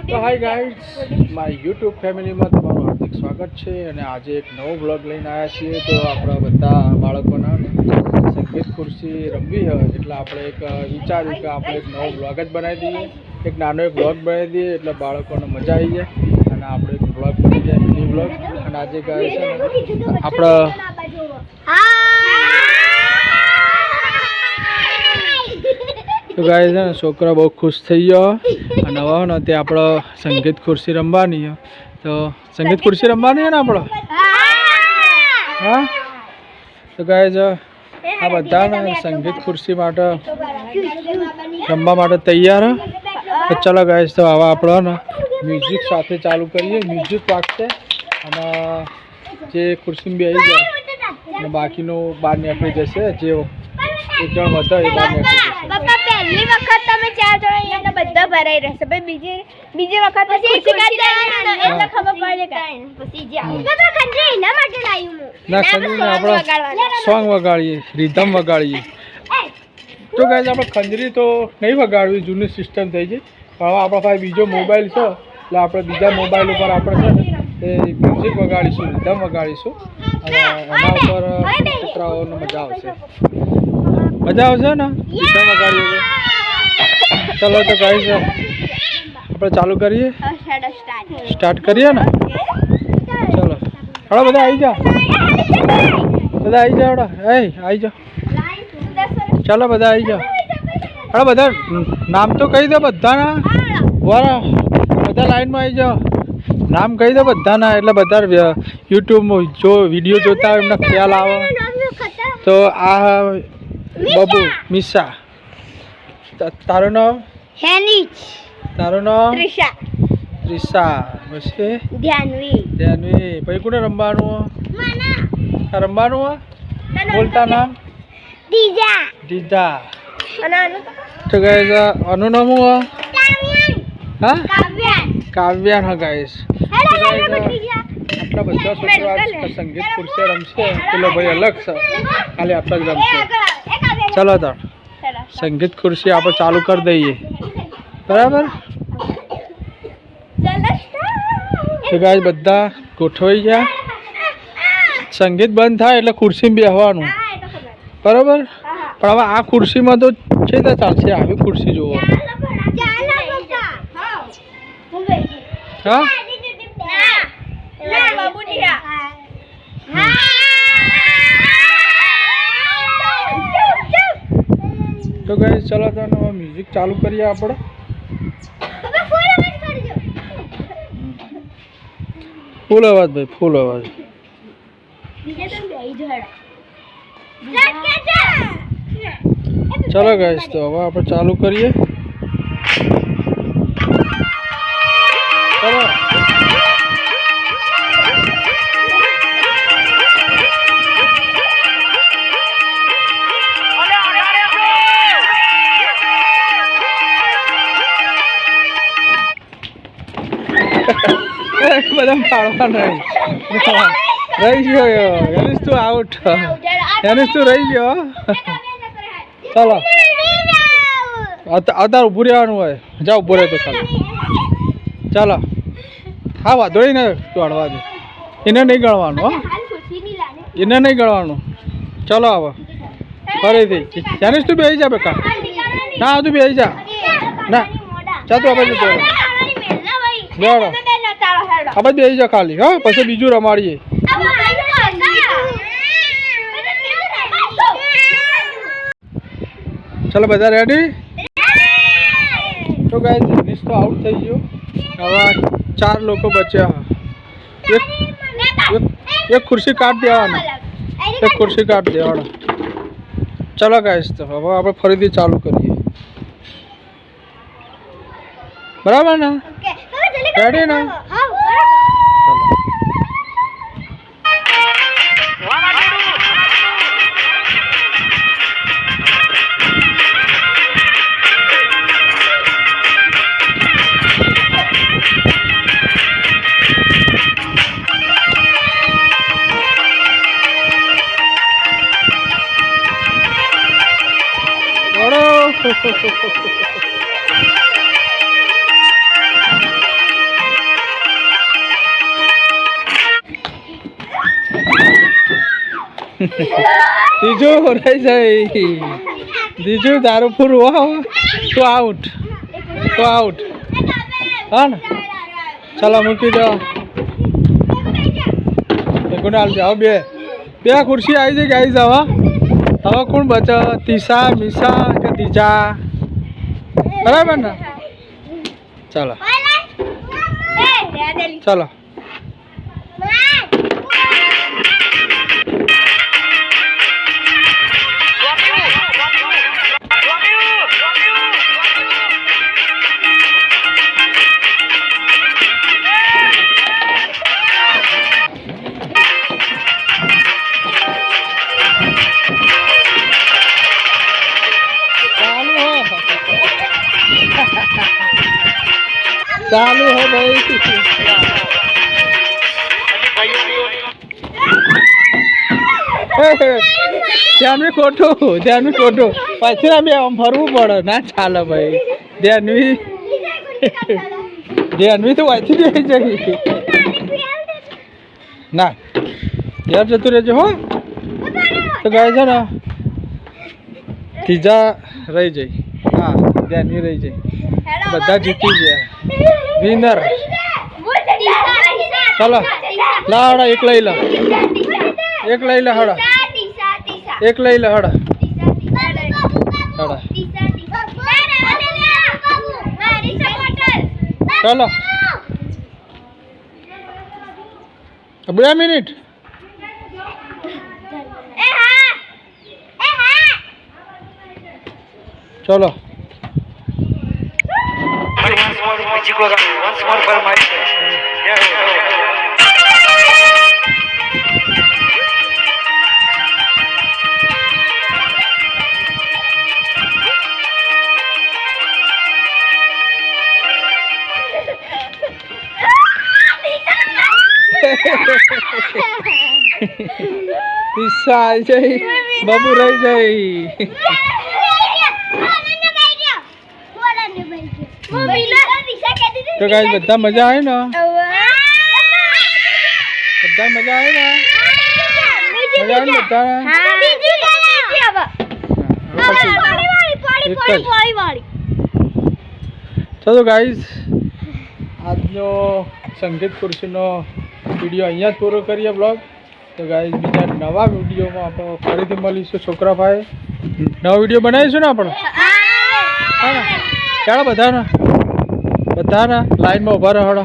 તો hi guys, my YouTube ફેમિલીમાં તમારું હાર્દિક સ્વાગત છે. અને આજે એક નવો બ્લોગ લઈને આવ્યા છીએ. તો આપણા બધા બાળકોના સંગીત ખુરશી રમવી હોય એટલે આપણે એક વિચાર્યું કે આપણે એક નવો બ્લોગ જ બનાવી દઈએ, એક નાનો એક બ્લોગ બનાવી દઈએ એટલે બાળકોને મજા આવી જાય અને આપણે એક બ્લોગ બની જાય, મિની બ્લોગ. અને આજે ગાય છે ને આપણે તો ગાય છે ને છોકરા બહુ ખુશ થઈ ગયો અને હવે ને તે આપણે સંગીત ખુરશી રમવાની. તો સંગીત ખુરશી રમવાની છે ને આપણે, હા. તો ગાય છે આ બધા સંગીત ખુરશી માટે રમવા માટે તૈયાર. તો ચાલો ગાય, તો હવે આપણે ને મ્યુઝિક સાથે ચાલુ કરીએ. મ્યુઝિક વાગશે અને જે ખુરશી બેસી જાય અને બાકીનું બહાર નીકળી જશે. જે એક જણ વધે એ બહાર નીકળી જશે. પહેલી વખત તમે 4 જણા અહીંયા બધા ભરાઈ રહેશે, પછી બીજી વખત પછી ખુરશી દેવાના એટલે ખબર પડે કે પછી જાવ. બાબા ખંજરી એના માટે લાવ્યું હું. ના ખંજરી આપણે સોંગ વગાડીએ, રીધમ વગાડીએ. તો ગાઈસ આપણે ખંજરી તો નહીં વગાડવી, જૂની સિસ્ટમ થઈ ગઈ. પણ હવે આપણા પાસે બીજો મોબાઈલ છે એટલે આપણે બીજા મોબાઈલ ઉપર આપણે છે ને એ મ્યુઝિક વગાડીશું, રીધમ વગાડીશું અને એના ઉપર છોકરાઓને મજા આવશે. મજા આવશે ને રીધમ વગાડીએ. ચલો તો ગાઈસ આપણે ચાલુ કરીએ, સ્ટાર્ટ કરીએ ને. ચલો હળો બધા આવી જાઓ, બધા આવી જાઓ, આવી જાઓ. ચાલો બધા આવી જાઓ. હળો બધા નામ તો કહી દો બધાના, વારા બધા લાઈનમાં આવી જાઓ. નામ કહી દો બધાના એટલે બધા યુટ્યુબમાં જો વિડીયો જોતા હોય એમને ખ્યાલ આવે. તો આ બબુ, મિશા, તારું નામ હેનિચ, તારું નામ ત્રિષા, પછી ધ્યાનવી, પછી કોને રમવાનું? રમવાનું બોલતા નામ દીદા. તો ગાઈસ આનું નામ હું હા કાવ્યાન. હા ગાઈસ આપણા બધા છોકરા સંગીત ખુરશી રમશે. પેલો ભાઈ અલગ છે, ખાલી આટલા જ રમશે. ચલો તો સંગીત ખુરશી આપણે ચાલુ કરી દઈએ, બરાબર? તો ગાઈસ બધા ગોઠવાઈ ગયા. સંગીત બંધ થાય એટલે ખુરશી બેસવાનું, બરાબર? પણ હવે આ ખુરશીમાં તો છે તો ચાલશે, આવી ખુરશી જુઓ. હા તો ગાઈસ ચલો તો મ્યુઝિક ચાલુ કરીએ આપણે. ફૂલ અવાજ ભાઈ, ફૂલ અવાજ. ચલો ગાઈસ તો હવે આપણે ચાલુ કરીએ. ચલો બધા પાડવા રહી ગયો. એની તું આઉટ, એની તું રહી ગયો. ચાલો અત્યારે ઊભું રહેવાનું હોય, જાઓ ઊભું રહે તો ખાલી. ચાલો હા વાંધો નહીં ને દોડવા દે, એને નહીં ગણવાનું. હો એને નહીં ગણવાનું. ચલો હવે ફરીથી જાણીશ તું બેસી જા બેટા. ના તું બેસી જા. ના ચા તું આપણે બેડો આપણે બેસી જા ખાલી. હા પછી બીજું રમાડીએ. ચલો બધા રેડી? તો ગાઈસ જિગ્નેશ તો આઉટ થઈ ગયો. હવે 4 લોકો બચ્યા. એક ખુરશી કાઢ દેવાના, એક ખુરશી કાઢ દેવાના. ચલો ગાઈસ તો હવે આપણે ફરીથી ચાલુ કરીએ, બરાબર ને? રેડી ને? ત્રીજું રહી જાય. ત્રીજું તારું પૂરું હો. તો આઉટ હા ને. ચાલો મૂકી દો. ગુનાલ જાઓ. બે ખુરશી આવી જાય ગાઈસ. હવે કોણ બચે? તીસા, મીસા કે ત્રીજા? બરાબર ને. ચાલો ચાલો. चालू है भाई. ધ્યાન ખોટું પછી અમે આમ ફરવું પડે. ના ચાલે ભાઈ. ધ્યાનવી તો વાંચી જાય જઈ. ના યાર જતું રહેજો હો. તો ગાય છે ને ત્રીજા રહી જાય. હા ધ્યાનવી રહી જાય. બધા જીતી ગયા. વિનર. ચાલો લાડા એક લઈ લો. એક લઈ લે હડા. એક લઈ લે હડા. ચાલો 2 મિનિટ. ચલો પિસ્સા આવી જાય. બાબુ રહી જાય. તો ગાઈસ બધા મજા આવે ને. બધા મજા આવે ને. મજા આવે ને બધા. ચલો ગાઈસ આજનો સંગીત ખુરશીનો વિડીયો અહીંયા જ પૂરો કરીએ બ્લોગ. તો ગાઈસ બીજા નવા વિડીયોમાં આપણે ફરીથી મળીશું. છોકરા ભાઈ નવો વિડીયો બનાવીશું ને આપણે. હા ને ચાલો બધાને લાઈનમાં ઉભા રહો.